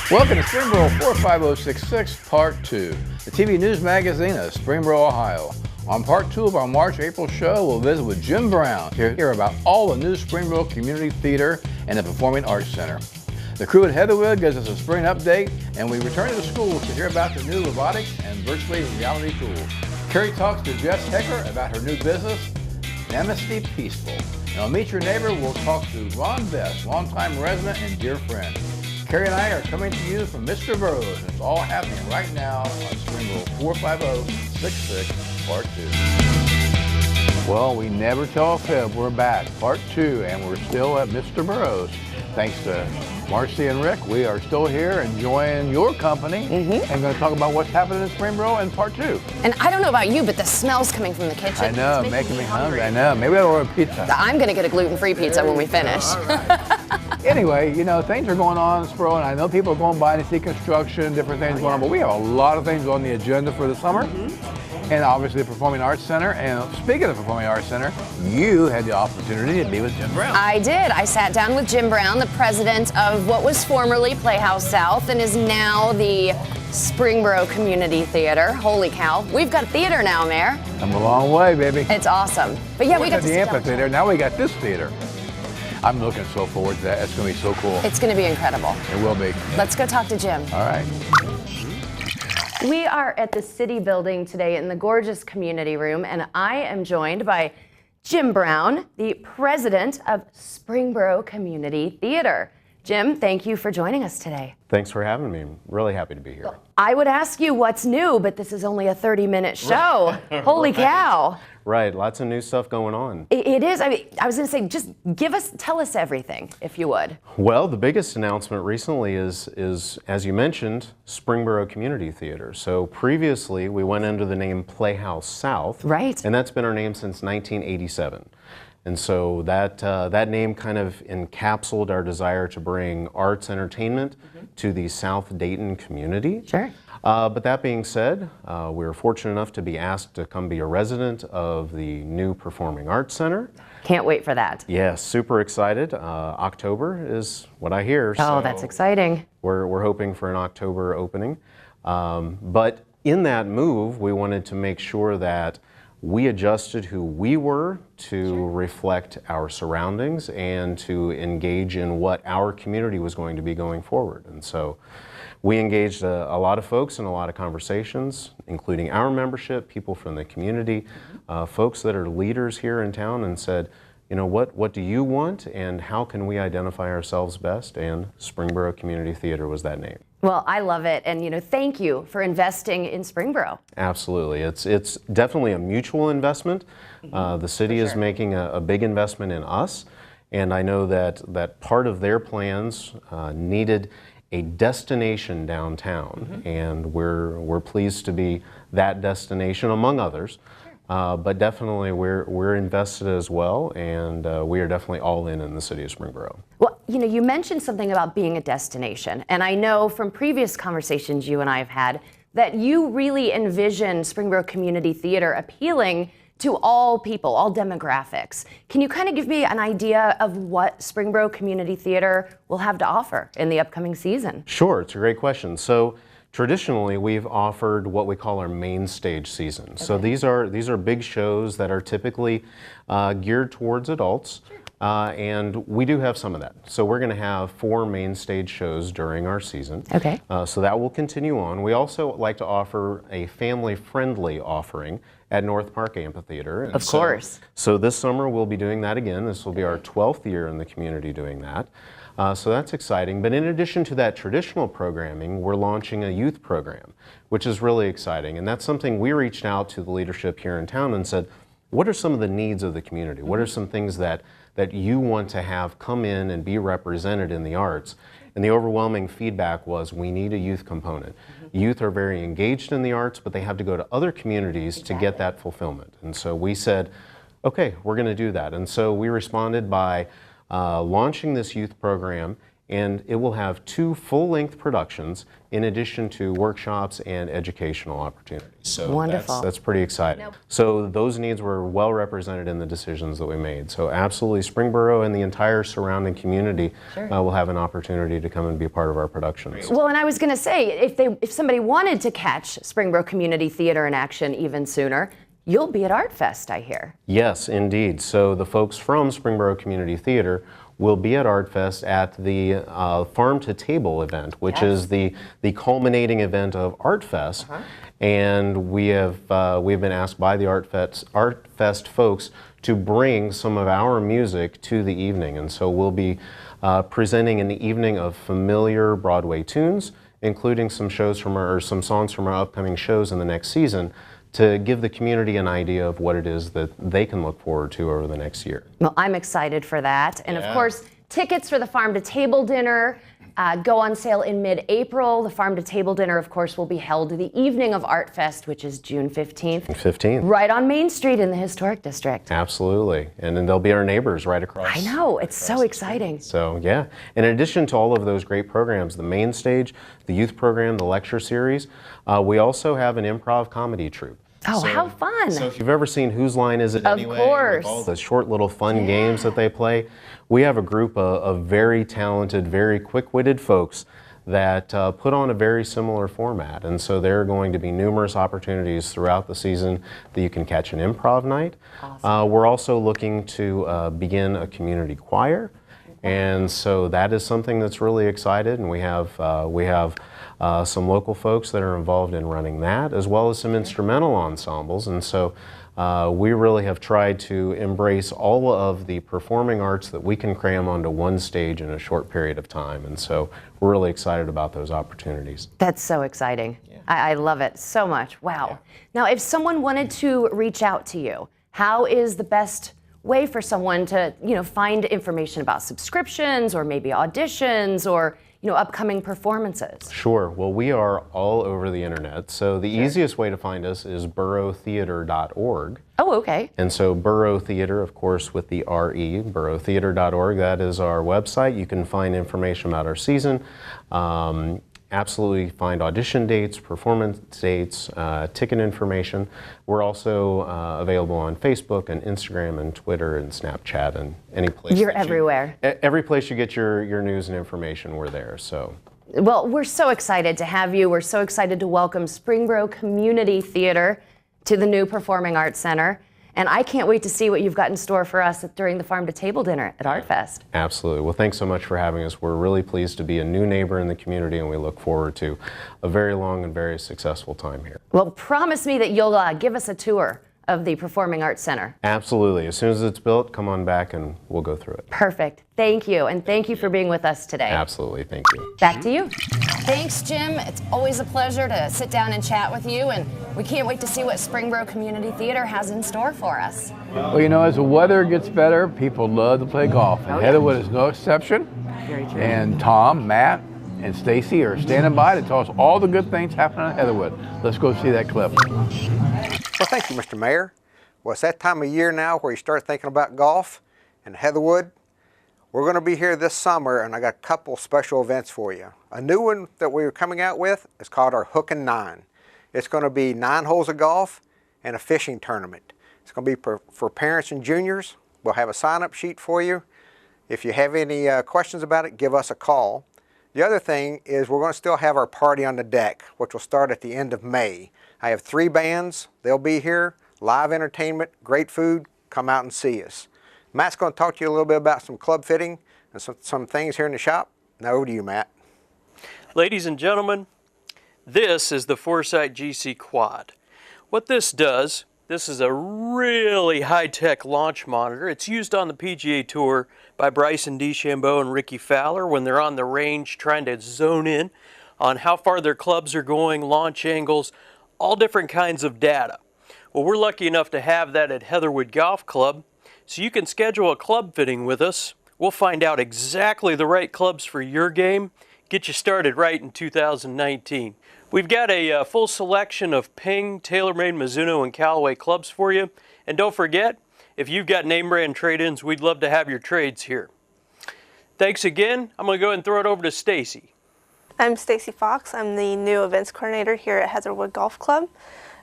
Welcome to Springboro 45066, Part 2, the TV news magazine of Springboro, Ohio. On Part 2 of our March-April show, we'll visit with Jim Brown to hear about all the new Springboro Community Theatre and the Performing Arts Center. The crew at Heatherwoode gives us a spring update, and we return to the schools to hear about the new robotics and virtual reality tools. Carrie talks to Jess Hecker about her new business, Namaste Peaceful. And on Meet Your Neighbor, we'll talk to Ron Best, longtime resident and dear friend. Carrie and I are coming to you from Mr. Burroughs. It's all happening right now on Springboro 45066, Part 2. Well, we never tell a fib. We're back, Part 2, and we're still at Mr. Burroughs. Thanks to Marcy and Rick, we are still here enjoying your company and going to talk about what's happening in Springboro in Part 2. And I don't know about you, but the smell's coming from the kitchen. I know, making me hungry. I know. Maybe I'll order pizza. I'm going to get a gluten-free pizza when we finish. Anyway, you know, things are going on in Springboro, and I know people are going by to see construction, different things going on, but we have a lot of things on the agenda for the summer. And obviously the Performing Arts Center. And speaking of the Performing Arts Center, you had the opportunity to be with Jim Brown. I did. I sat down with Jim Brown, the president of what was formerly Playhouse South and is now the Springboro Community Theatre. Holy cow. We've got a theater now, Mayor. Come a long way, baby. It's awesome. But yeah, we got the amphitheater. Now we got this theater. I'm looking so forward to that. It's going to be so cool. It's going to be incredible. It will be. Let's go talk to Jim. All right. We are at the City Building today in the gorgeous community room, and I am joined by Jim Brown, the president of Springboro Community Theatre. Jim, thank you for joining us today. Thanks for having me. I'm really happy to be here. I would ask you what's new, but this is only a 30-minute show. Holy cow. Right, lots of new stuff going on. It is. I mean, I was going to say, just tell us everything, if you would. Well, the biggest announcement recently is, as you mentioned, Springboro Community Theatre. So previously, we went under the name Playhouse South. Right. And that's been our name since 1987. And so that name kind of encapsulated our desire to bring arts entertainment to the South Dayton community. Sure. But that being said, we were fortunate enough to be asked to come be a resident of the new Performing Arts Center. Can't wait for that. Yes, super excited. October is what I hear. Oh, that's exciting. We're hoping for an October opening. But in that move, we wanted to make sure that we adjusted who we were to reflect our surroundings and to engage in what our community was going to be going forward. And so we engaged a lot of folks in a lot of conversations, including our membership, people from the community, folks that are leaders here in town, and said, you know, what do you want and how can we identify ourselves best? And Springboro Community Theatre was that name. Well, I love it, and you know, thank you for investing in Springboro. Absolutely, it's definitely a mutual investment. The city is making a big investment in us, and I know that part of their plans needed a destination downtown, and we're pleased to be that destination among others. But definitely we're invested as well, and we are definitely all in the city of Springboro. Well, you know, you mentioned something about being a destination, and I know from previous conversations you and I have had that you really envision Springboro Community Theatre appealing to all people, all demographics. Can you kind of give me an idea of what Springboro Community Theatre will have to offer in the upcoming season? Sure, it's a great question. So traditionally, we've offered what we call our main stage season. Okay. So these are big shows that are typically geared towards adults. And we do have some of that. So we're going to have 4 main stage shows during our season. Okay. So that will continue on. We also like to offer a family-friendly offering at North Park Amphitheater. Of course. So this summer we'll be doing that again. This will be our 12th year in the community doing that. So that's exciting. But in addition to that traditional programming, we're launching a youth program, which is really exciting. And that's something we reached out to the leadership here in town and said, what are some of the needs of the community? What are some things that you want to have come in and be represented in the arts? And the overwhelming feedback was we need a youth component. Youth are very engaged in the arts, but they have to go to other communities to get that fulfillment. And so we said, okay, we're going to do that. And so we responded by launching this youth program and it will have 2 full-length productions in addition to workshops and educational opportunities. So wonderful. That's pretty exciting. Nope. So those needs were well represented in the decisions that we made. So absolutely, Springboro and the entire surrounding community will have an opportunity to come and be a part of our productions. Well, and I was going to say, if somebody wanted to catch Springboro Community Theatre in action even sooner, you'll be at Art Fest, I hear. Yes, indeed. So the folks from Springboro Community Theatre will be at Art Fest at the Farm to Table event, which is the culminating event of Art Fest. And we've been asked by the Art Fest folks to bring some of our music to the evening. And so we'll be presenting an evening of familiar Broadway tunes, including some songs from our upcoming shows in the next season, to give the community an idea of what it is that they can look forward to over the next year. Well, I'm excited for that. And of course, tickets for the Farm to Table dinner go on sale in mid-April. The Farm to Table dinner, of course, will be held the evening of Art Fest, which is June 15th. Right on Main Street in the Historic District. Absolutely. And then they'll be our neighbors right across. I know, it's so exciting. So yeah, in addition to all of those great programs, the main stage, the youth program, the lecture series, we also have an improv comedy troupe. Oh, how fun. So if you've ever seen Whose Line Is It Anyway? Of course. All the short little fun games that they play, we have a group of very talented, very quick-witted folks that put on a very similar format. And so there are going to be numerous opportunities throughout the season that you can catch an improv night. Awesome. We're also looking to begin a community choir. And so that is something that's really excited, and we have some local folks that are involved in running that, as well as some instrumental ensembles. And so we really have tried to embrace all of the performing arts that we can cram onto one stage in a short period of time. And so we're really excited about those opportunities. That's so exciting. Yeah. I love it so much. Wow. Yeah. Now, if someone wanted to reach out to you, how is the best way for someone to, find information about subscriptions or maybe auditions or, upcoming performances? Sure. Well, we are all over the internet. So the easiest way to find us is boroughtheater.org. Oh, okay. And so Borough Theater, of course, with the R-E, boroughtheater.org, that is our website. You can find information about our season. Absolutely find audition dates, performance dates, ticket information. We're also available on Facebook and Instagram and Twitter and Snapchat and any place. You're everywhere. Every place you get your news and information, we're there. So. Well, we're so excited to have you. We're so excited to welcome Springboro Community Theatre to the new Performing Arts Center. And I can't wait to see what you've got in store for us during the Farm to Table dinner at Art Fest. Absolutely. Well, thanks so much for having us. We're really pleased to be a new neighbor in the community, and we look forward to a very long and very successful time here. Well, promise me that you'll give us a tour of the Performing Arts Center. Absolutely. As soon as it's built, come on back and we'll go through it. Perfect. Thank you. And thank you for being with us today. Absolutely. Thank you. Back to you. Thanks, Jim. It's always a pleasure to sit down and chat with you, and we can't wait to see what Springboro Community Theatre has in store for us. Well, as the weather gets better, people love to play golf, and Heatherwoode is no exception. Very true. And Tom, Matt, and Stacy are standing by to tell us all the good things happening at Heatherwoode. Let's go see that clip. Well, thank you, Mr. Mayor. Well, it's that time of year now where you start thinking about golf and Heatherwoode. We're going to be here this summer, and I got a couple special events for you. A new one that we're coming out with is called our Hook and Nine. It's going to be 9 holes of golf and a fishing tournament. It's going to be for parents and juniors. We'll have a sign-up sheet for you. If you have any questions about it, give us a call. The other thing is we're going to still have our party on the deck, which will start at the end of May. I have 3 bands. They'll be here. Live entertainment, great food. Come out and see us. Matt's going to talk to you a little bit about some club fitting and some things here in the shop. Now over to you, Matt. Ladies and gentlemen, this is the Foresight GC Quad. What this does, this is a really high-tech launch monitor. It's used on the PGA Tour by Bryson DeChambeau and Ricky Fowler when they're on the range trying to zone in on how far their clubs are going, launch angles, all different kinds of data. Well, we're lucky enough to have that at Heatherwoode Golf Club, so you can schedule a club fitting with us. We'll find out exactly the right clubs for your game, get you started right in 2019. We've got a full selection of Ping, TaylorMade, Mizuno, and Callaway clubs for you. And don't forget, if you've got name brand trade-ins, we'd love to have your trades here. Thanks again. I'm going to go ahead and throw it over to Stacy. I'm Stacy Fox. I'm the new events coordinator here at Heatherwoode Golf Club.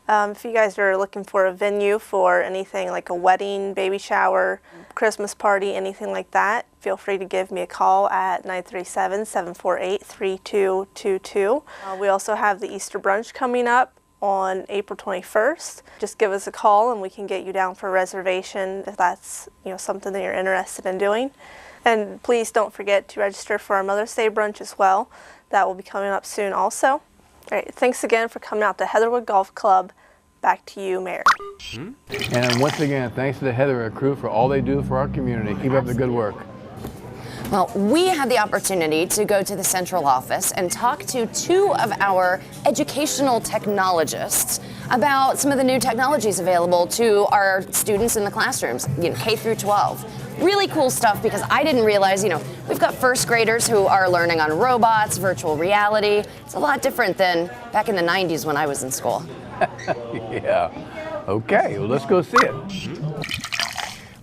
If you guys are looking for a venue for anything like a wedding, baby shower, Christmas party, anything like that, feel free to give me a call at 937-748-3222. We also have the Easter Brunch coming up on April 21st. Just give us a call and we can get you down for a reservation if that's something that you're interested in doing. And please don't forget to register for our Mother's Day brunch as well. That will be coming up soon also. All right, thanks again for coming out to Heatherwoode Golf Club. Back to you, Mayor. And once again, thanks to the Heatherwood crew for all they do for our community. Keep up the good work. Well, we had the opportunity to go to the central office and talk to two of our educational technologists about some of the new technologies available to our students in the classrooms, K through 12. Really cool stuff, because I didn't realize, we've got first graders who are learning on robots, virtual reality. It's a lot different than back in the 90s when I was in school. Yeah. Okay, well, let's go see it.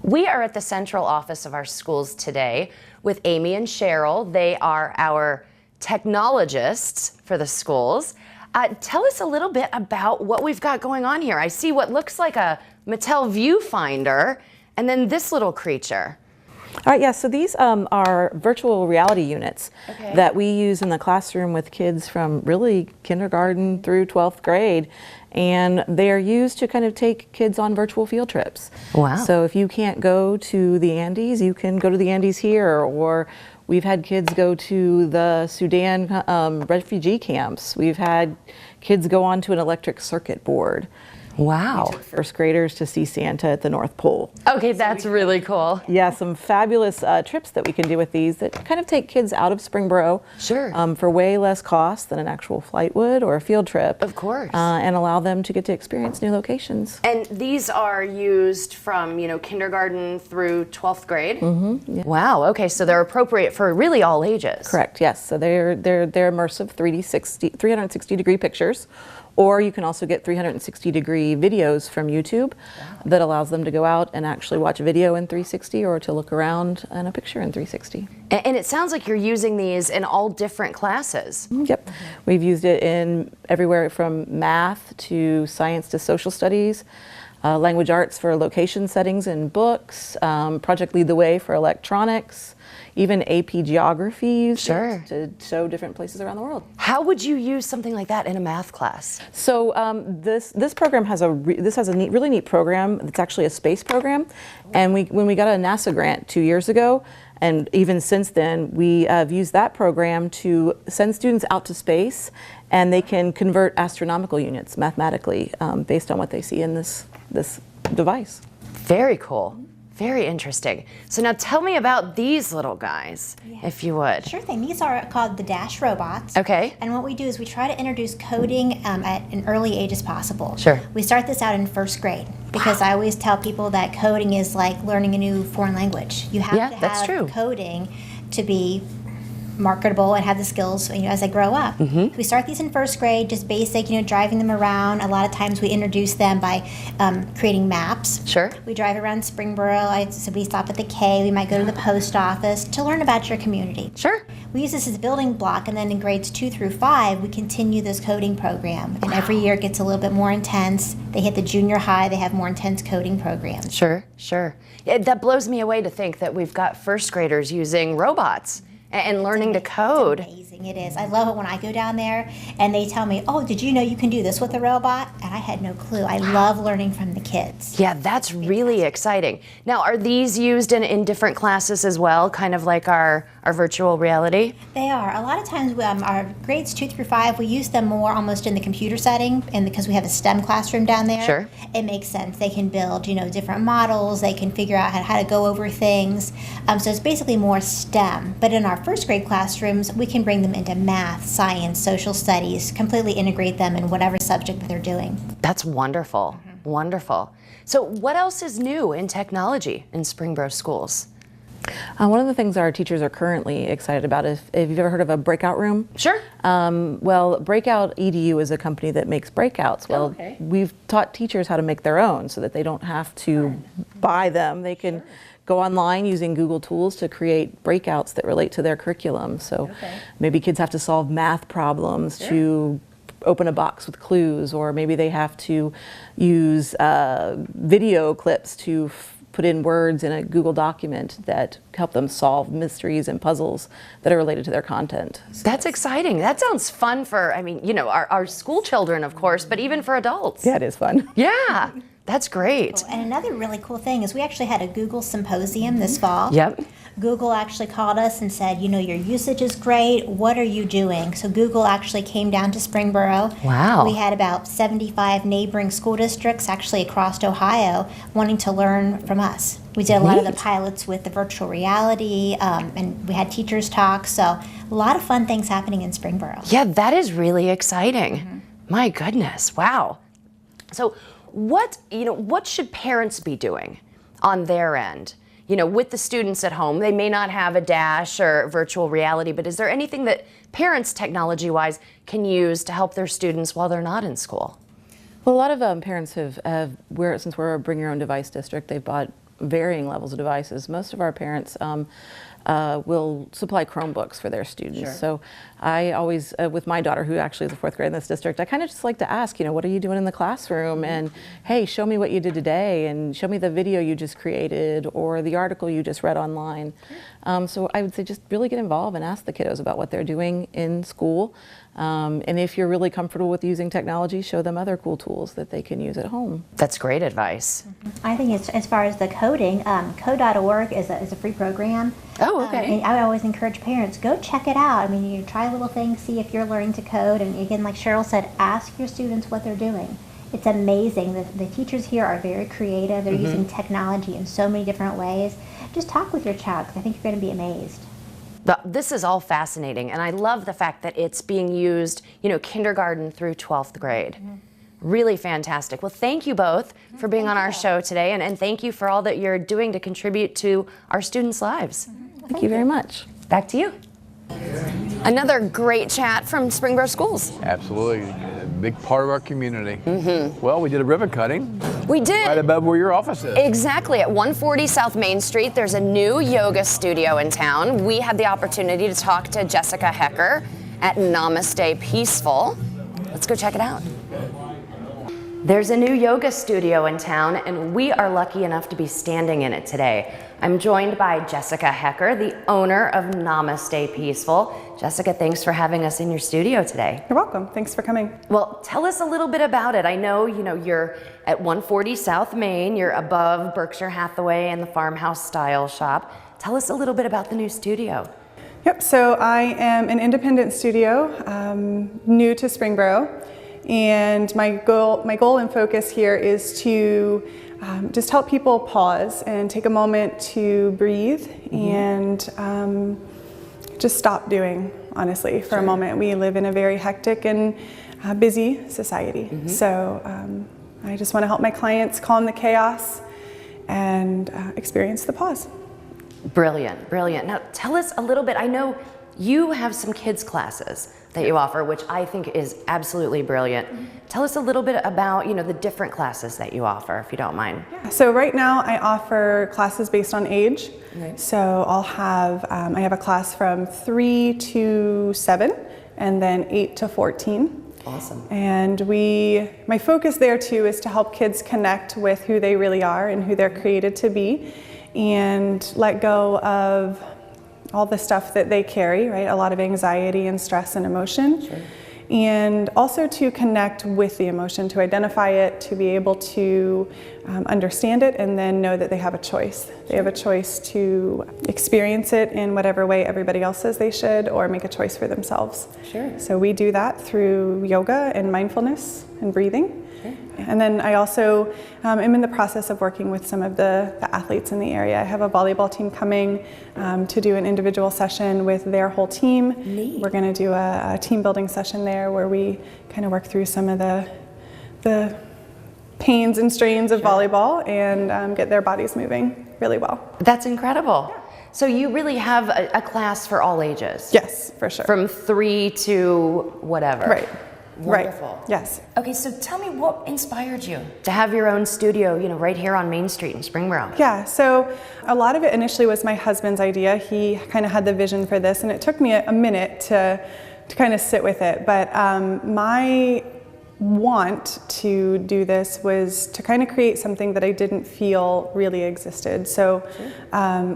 We are at the central office of our schools today with Amy and Cheryl. They are our technologists for the schools. Tell us a little bit about what we've got going on here. I see what looks like a Mattel viewfinder, and then this little creature. All right, yeah, so these are virtual reality units that we use in the classroom with kids from really kindergarten through 12th grade. And they're used to kind of take kids on virtual field trips. Wow. So if you can't go to the Andes, you can go to the Andes here, or we've had kids go to the Sudan refugee camps. We've had kids go onto an electric circuit board. Wow. We took first graders to see Santa at the North Pole. Okay, that's really cool. Yeah, some fabulous trips that we can do with these that kind of take kids out of Springboro. Sure. For way less cost than an actual flight would or a field trip. Of course. And allow them to get to experience new locations. And these are used from, kindergarten through 12th grade? Mm-hmm. Yeah. Wow, okay, so they're appropriate for really all ages. Correct, yes. So they're immersive 360-degree pictures. Or you can also get 360-degree videos from YouTube that allows them to go out and actually watch a video in 360 or to look around in a picture in 360. And it sounds like you're using these in all different classes. Yep. We've used it in everywhere from math to science to social studies, language arts for location settings in books, Project Lead the Way for electronics, even AP Geography Sure. to show different places around the world. How would you use something like that in a math class? So this program has really neat program. It's actually a space program, and when we got a NASA grant 2 years ago, and even since then, we have used that program to send students out to space, and they can convert astronomical units mathematically based on what they see in this device. Very cool. Very interesting. So now tell me about these little guys, if you would. Sure thing. These are called the Dash robots. Okay. And what we do is we try to introduce coding at an early age as possible. Sure. We start this out in first grade because I always tell people that coding is like learning a new foreign language. You have to that's have true. coding to be marketable and have the skills as they grow up. Mm-hmm. We start these in first grade, just basic, driving them around. A lot of times we introduce them by creating maps. Sure. We drive around Springboro, so we stop at the K, we might go to the post office to learn about your community. Sure. We use this as a building block, and then in grades 2 through 5, we continue this coding program. And every year it gets a little bit more intense. They hit the junior high, they have more intense coding programs. Sure, sure. That blows me away to think that we've got first graders using robots and learning to code. It's amazing, it is. I love it when I go down there and they tell me, oh, did you know you can do this with a robot? And I had no clue. I love learning from the kids. Yeah, that's really exciting. Now, are these used in different classes as well, kind of like our virtual reality? They are. A lot of times, our grades 2 through 5, we use them more almost in the computer setting, and because we have a STEM classroom down there, Sure. It makes sense. They can build, different models. They can figure out how to go over things. So it's basically more STEM. But in our first grade classrooms, we can bring them into math, science, social studies, completely integrate them in whatever subject that they're doing. That's wonderful. Mm-hmm. Wonderful. So what else is new in technology in Springboro schools? One of the things our teachers are currently excited about is, if you've ever heard of a breakout room? Sure. Well, Breakout EDU is a company that makes breakouts. Well, we've taught teachers how to make their own so that they don't have to buy them. They can go online using Google tools to create breakouts that relate to their curriculum. So maybe kids have to solve math problems to open a box with clues, or maybe they have to use video clips to put in words in a Google document that help them solve mysteries and puzzles that are related to their content. That's exciting. That sounds fun for, I mean, you know, our school children, of course, but even for adults. Yeah, it is fun. Yeah, that's great. And another really cool thing is we actually had a Google symposium this fall. Yep. Google actually called us and said, you know, your usage is great. What are you doing? So Google actually came down to Springboro. Wow. We had about 75 neighboring school districts actually across Ohio wanting to learn from us. We did a lot of the pilots with the virtual reality, and we had teachers talk. So a lot of fun things happening in Springboro. Yeah, that is really exciting. My goodness, wow. So what should parents be doing on their end? You know, with the students at home, they may not have a Dash or virtual reality, but is there anything that parents, technology-wise, can use to help their students while they're not in school? Well, a lot of parents have since we're a bring your own device district, they've bought varying levels of devices. Most of our parents will supply Chromebooks for their students. So I always, with my daughter, who actually is a 4th grade in this district, I kind of just like to ask, you know, what are you doing in the classroom? And hey, show me what you did today, and show me the video you just created or the article you just read online. So I would say just really get involved and ask the kiddos about what they're doing in school. And if you're really comfortable with using technology, show them other cool tools that they can use at home. That's great advice. I think as far as the coding, code.org is a free program. Oh, okay. And I would always encourage parents, go check it out. I mean, you try little things, see if you're learning to code. And again, like Cheryl said, ask your students what they're doing. It's amazing. The teachers here are very creative. They're using technology in so many different ways. Just talk with your child, because I think you're going to be amazed. This is all fascinating, and I love the fact that it's being used, you know, kindergarten through 12th grade. Really fantastic. Well, thank you both for being on our show today, and thank you for all that you're doing to contribute to our students' lives. Thank you very much. Back to you. Another great chat from Springboro Schools. Absolutely. A big part of our community. Well, we did a ribbon cutting. We did. Right above where your office is. Exactly. At 140 South Main Street, there's a new yoga studio in town. We had the opportunity to talk to Jessica Hecker at Namaste Peaceful. Let's go check it out. There's a new yoga studio in town, and we are lucky enough to be standing in it today. I'm joined by Jessica Hecker, the owner of Namaste Peaceful. Jessica, thanks for having us in your studio today. You're welcome. Thanks for coming. Well, tell us a little bit about it. I know, you're at 140 South Main. You're above Berkshire Hathaway and the farmhouse style shop. Tell us a little bit about the new studio. Yep. So I am an independent studio, new to Springboro, and my goal and focus here is to just help people pause and take a moment to breathe and just stop doing, honestly, for a moment. We live in a very hectic and busy society. So I just want to help my clients calm the chaos and experience the pause. Brilliant, brilliant. Now tell us a little bit, I know you have some kids classes that you offer, which I think is absolutely brilliant. Tell us a little bit about, the different classes that you offer, if you don't mind. Yeah. So right now I offer classes based on age. Right. So I'll have, I have a class from 3 to 7 and then 8 to 14. Awesome. And my focus there too is to help kids connect with who they really are and who they're created to be, and let go of all the stuff that they carry, right? A lot of anxiety and stress and emotion. Sure. And also to connect with the emotion, to identify it, to be able to understand it, and then know that they have a choice. They have a choice to experience it in whatever way everybody else says they should, or make a choice for themselves. Sure. So we do that through yoga and mindfulness and breathing. Sure. And then I also am in the process of working with some of the athletes in the area. I have a volleyball team coming to do an individual session with their whole team. Neat. We're going to do a team building session there where we kind of work through some of the pains and strains of volleyball and get their bodies moving really well. That's incredible. Yeah. So you really have a class for all ages? Yes, for sure. From 3 to whatever? Right. Wonderful. Right. Yes. Okay, so tell me what inspired you to have your own studio, right here on Main Street in Springboro? Yeah, so a lot of it initially was my husband's idea. He kind of had the vision for this, and it took me a minute to kind of sit with it. But my want to do this was to kind of create something that I didn't feel really existed. So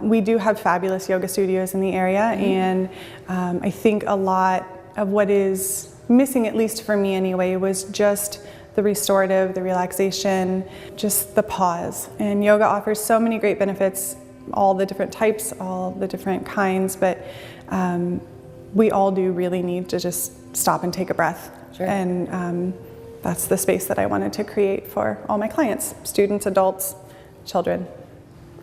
we do have fabulous yoga studios in the area, and I think a lot of what is missing, at least for me anyway, was just the restorative, the relaxation, just the pause. And yoga offers so many great benefits, all the different types, all the different kinds, but we all do really need to just stop and take a breath. Sure. And that's the space that I wanted to create for all my clients, students, adults, children.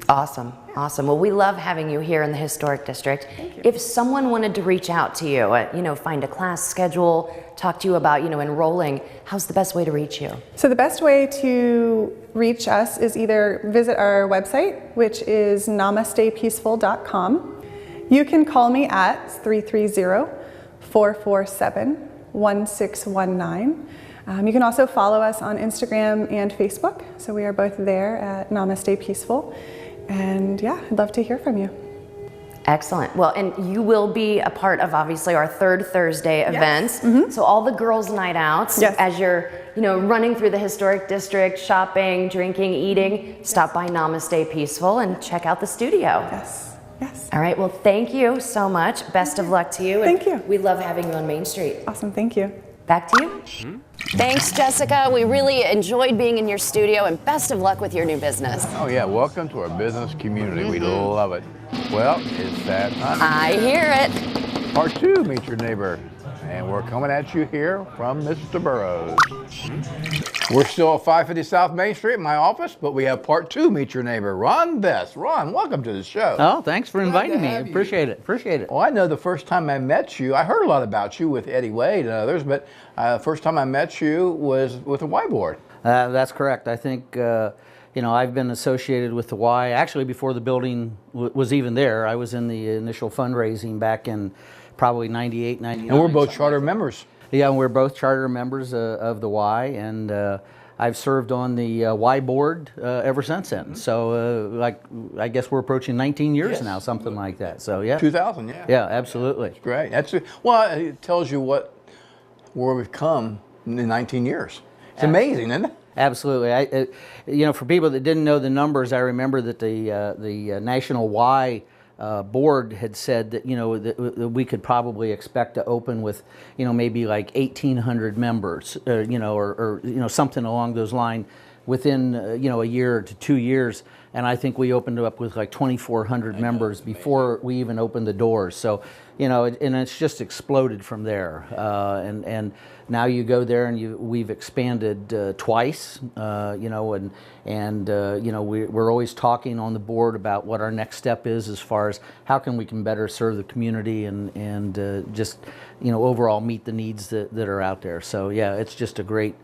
Awesome, awesome. Well, we love having you here in the Historic District. If someone wanted to reach out to you, find a class schedule, talk to you about, enrolling, how's the best way to reach you? So the best way to reach us is either visit our website, which is namastepeaceful.com. You can call me at 330-447-1619. You can also follow us on Instagram and Facebook. So we are both there at Namaste Peaceful. And yeah, I'd love to hear from you. Excellent. Well, and you will be a part of obviously our third Thursday events. So all the girls' night outs, as you're, running through the Historic District, shopping, drinking, eating, stop by Namaste Peaceful and check out the studio. Yes. Yes. All right. Well, thank you so much. Best of luck to you. Thank you. We love having you on Main Street. Awesome. Thank you. Back to you. Thanks, Jessica. We really enjoyed being in your studio, and best of luck with your new business. Oh yeah, welcome to our business community. We love it. Well, it's that time. I hear it. Part 2, Meet Your Neighbor. And we're coming at you here from Mr. Burroughs. We're still at 550 South Main Street in my office, but we have Part 2, Meet Your Neighbor. Ron Best. Ron, welcome to the show. Oh, thanks for inviting me. have you. Appreciate it. Well, I know the first time I met you, I heard a lot about you with Eddie Wade and others, but first time I met you was with the Y Board. That's correct. I think, I've been associated with the Y actually before the building was even there. I was in the initial fundraising back in probably 98, 99. And we're both charter members. Yeah, we're both charter members of the Y, and I've served on the Y board ever since then. So, I guess we're approaching 19 years now, something like that. So, yeah. 2000, yeah. Yeah, absolutely. That's great. It tells you where we've come in 19 years. It's amazing, isn't it? Absolutely. For people that didn't know the numbers, I remember that the National Y board had said that that we could probably expect to open with maybe like 1,800 members, or something along those lines within a year to 2 years. And I think we opened up with like 2,400 members before we even opened the doors. So and it's just exploded from there. And now you go there and we've expanded twice. We're always talking on the board about what our next step is as far as how we can better serve the community and just overall meet the needs that are out there. So yeah, it's a great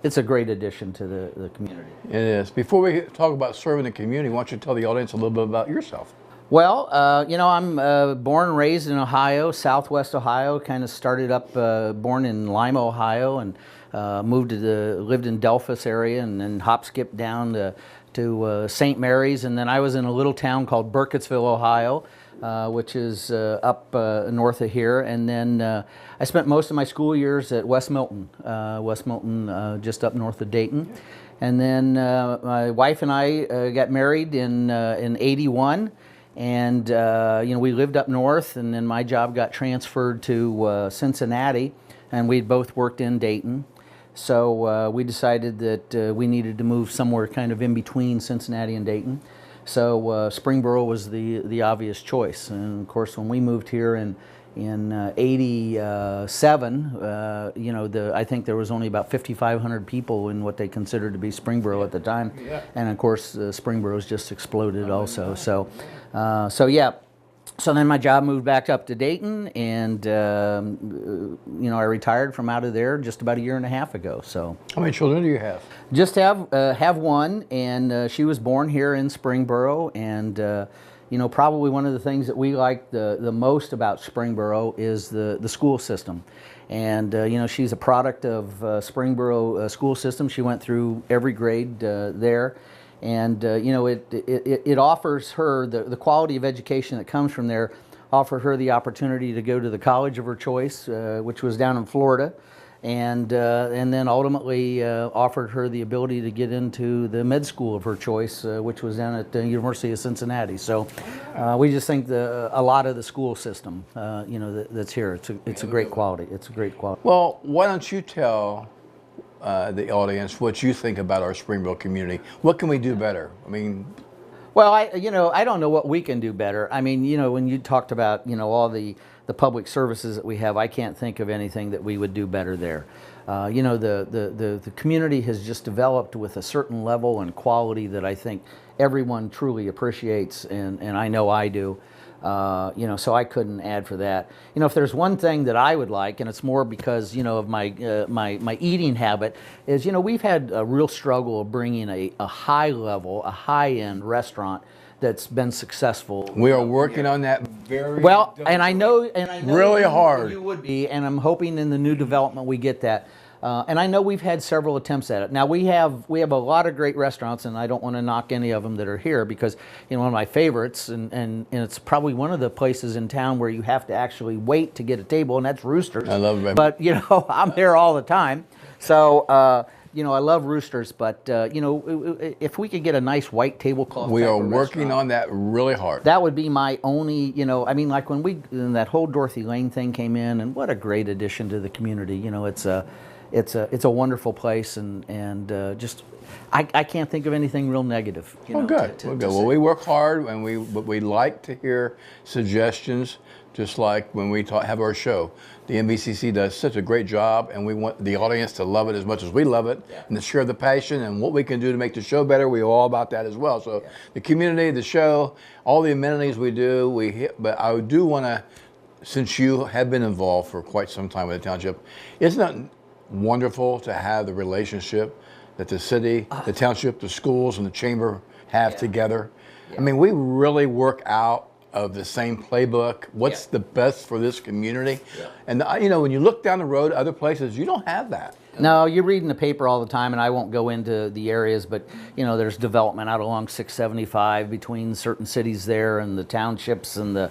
addition to the community. It is. Before we talk about serving the community, why don't you tell the audience a little bit about yourself? Well, I'm born and raised in Ohio, Southwest Ohio. Kind of started up, born in Lima, Ohio, and lived in Delphus area, and then hop skipped down to St. Mary's, and then I was in a little town called Burkittsville, Ohio, which is up north of here, and then I spent most of my school years at West Milton, just up north of Dayton, and then my wife and I got married in '81. And we lived up north, and then my job got transferred to Cincinnati, and we'd both worked in Dayton. So we decided that we needed to move somewhere kind of in between Cincinnati and Dayton. So Springboro was the obvious choice. And of course, when we moved here in '87, I think there was only about 5,500 people in what they considered to be Springboro at the time. Yeah. And of course, Springboro's just exploded also. So then my job moved back up to Dayton, and I retired from out of there just about a year and a half ago. So how many children do you have? Just have one, and she was born here in Springboro, and probably one of the things that we like the most about Springboro is the school system. And she's a product of Springboro school system. She went through every grade there. And it offers her the quality of education that comes from there, offered her the opportunity to go to the college of her choice, which was down in Florida, and then ultimately offered her the ability to get into the med school of her choice, which was down at the University of Cincinnati. So we just think a lot of the school system, that's here, it's a great quality. It's a great quality. Well, why don't you tell the audience what you think about our Springboro community? What can we do better? I mean, well, I don't know what we can do better. I mean, when you talked about all the public services that we have, I can't think of anything that we would do better there. The community has just developed with a certain level and quality that I think everyone truly appreciates, and I know I do. So I couldn't add for that. If there's one thing that I would like, and it's more because of my eating habit, is we've had a real struggle of bringing a high level, a high end restaurant that's been successful. We are working on that very well, and I know really hard. You would be, and I'm hoping in the new development we get that. And I know we've had several attempts at it. Now we have a lot of great restaurants, and I don't want to knock any of them that are here because one of my favorites, and it's probably one of the places in town where you have to actually wait to get a table, and that's Roosters. I love it. But I'm there all the time, so I love Roosters. But if we could get a nice white tablecloth, we are working on that really hard. That would be my only, like when that whole Dorothy Lane thing came in, and what a great addition to the community. It's a wonderful place, and just I can't think of anything real negative. Good. Well, we work hard, and we like to hear suggestions. Just like when we have our show, the NBCC does such a great job, and we want the audience to love it as much as we love it, and to share the passion and what we can do to make the show better. We're all about that as well. So the community, the show, all the amenities we do, but I do want to, since you have been involved for quite some time with the township, isn't it wonderful to have the relationship that the city, the township, the schools, and the chamber have together? I mean, we really work out of the same playbook. What's the best for this community? And when you look down the road, other places, you don't have that. No, you read in the paper all the time, and I won't go into the areas, but there's development out along 675 between certain cities there and the townships and the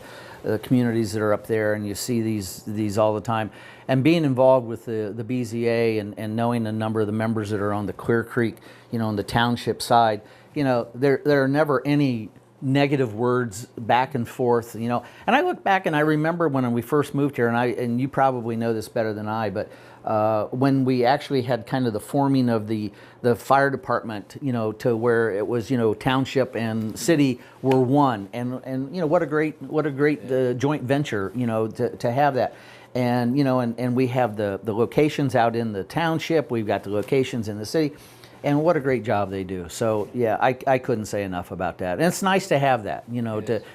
communities that are up there, and you see these all the time. And being involved with the BZA and knowing a number of the members that are on the Clear Creek, on the township side, there are never any negative words back and forth, And I look back and I remember when we first moved here, and you probably know this better than I, but when we actually had kind of the forming of the fire department, to where it was, township and city were one, and what a great joint venture, to have that. And and we have the locations out in the township, we've got the locations in the city, and what a great job they do. So yeah, I couldn't say enough about that. And it's nice to have that,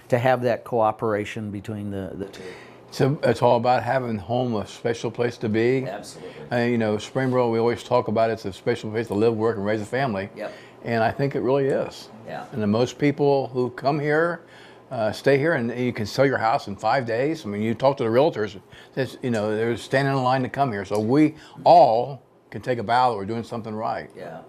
to have that cooperation between the two. So it's all about having home a special place to be. Absolutely. Springboro, we always talk about it's a special place to live, work, and raise a family. Yep. And I think it really is. Yeah. And the most people who come here, stay here, and you can sell your house in 5 days. I mean, you talk to the realtors, they're standing in line to come here. So we all can take a bow that we're doing something right. Yeah.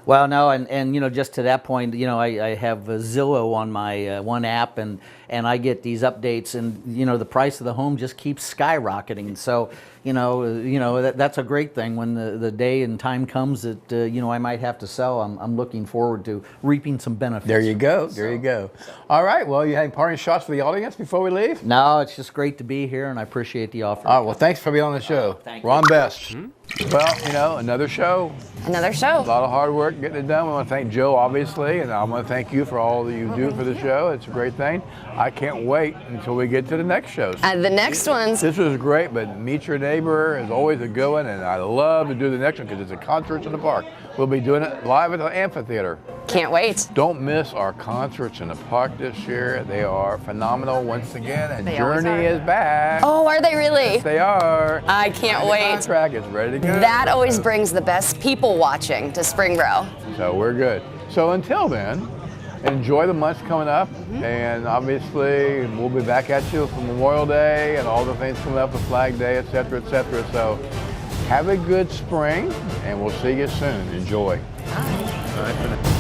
Well, no, and just to that point, I have Zillow on my one app, and I get these updates, and the price of the home just keeps skyrocketing. So that's a great thing when the day and time comes that I might have to sell. I'm looking forward to reaping some benefits. There you go. There you go. All right. Well, you have parting shots for the audience before we leave? No, it's just great to be here, and I appreciate the offer. All right. Well, thanks for being on the show. Thank you. Ron Best. Well, another show. Another show. A lot of hard work getting it done. We want to thank Joe, obviously, and I want to thank you for all that you do for the show. It's a great thing. I can't wait until we get to the next shows. The next ones. This was great, but Meet Your Neighbor is always a good one, and I love to do the next one because it's a concert in the park. We'll be doing it live at the amphitheater. Can't wait. Don't miss our concerts in the park this year. They are phenomenal once again, and They always Journey are. is back. Oh, are they really? Yes, they are. I can't wait. The track is ready to go. That always brings the best people watching to Springboro. So we're good. So until then, enjoy the months coming up, and obviously we'll be back at you for Memorial Day and all the things coming up with Flag Day, etc., etc. So have a good spring, and we'll see you soon. Enjoy. Bye. Bye for now.